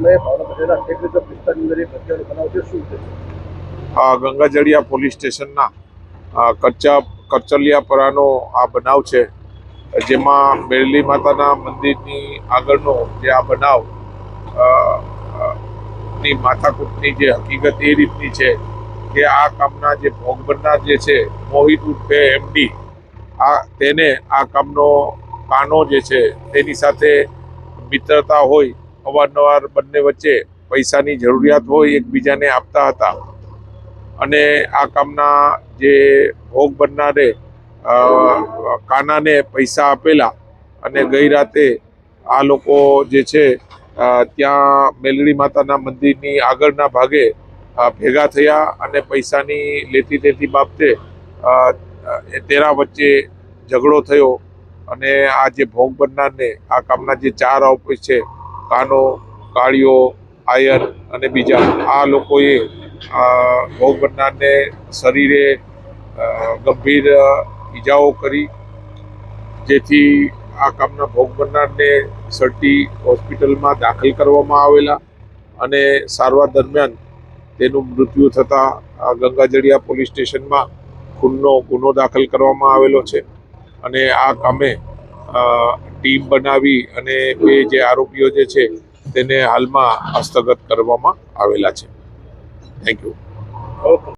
સમયે ભાવનગર જિલ્લા tech reserve વિસ્તારની અંદર એક હત્યાનો બનાવ છે, શું છે? ગંગાજળિયા પોલીસ સ્ટેશનના કરચલિયાપરાનો આ બનાવ છે, જેમાં મેરલી માતાના મંદિરની આગળનો જે આ બનાવ ની માથાકૂટની જે હકીકત એ રીતની છે કે આ કામના જે ભોગ બનનાર જે છે મોહિત ઉર્ફે એમડી, તેને આ કામનો કાનો જે છે તેની સાથે મિત્રતા હોય, અવારનવાર બંને વચ્ચે પૈસાની જરૂરિયાત હોય, એકબીજાને આપતા હતા અને આ કામના જે ભોગ બનનારે કાનાને પૈસા આપેલા અને ગઈ રાતે આ લોકો જે છે ત્યાં મેલડી માતાના મંદિરની આગળના ભાગે ભેગા થયા અને પૈસાની લેતી દેતી બાબતે તેના વચ્ચે ઝઘડો થયો અને આ જે ભોગ બનનારને આ કામના જે 4 આરોપી છે, કાનો, કાળિયો, આયર અને બીજા, આ લોકોએ ભોગ બનનારને શરીરે ગંભીર ઈજાઓ કરી, જેથી આ કામના ભોગ બનનારને સટી હોસ્પિટલમાં દાખલ કરવામાં આવેલા અને સારવાર દરમિયાન તેનું મૃત્યુ થતાં ગંગાજળિયા પોલીસ સ્ટેશનમાં ખૂનનો ગુનો દાખલ કરવામાં આવેલો છે અને આ કામે ટીમ બનાવી અને 2 જે આરોપીઓ જે છે તેને હાલમાં હસ્તગત કરવામાં આવેલા છે. Thank you.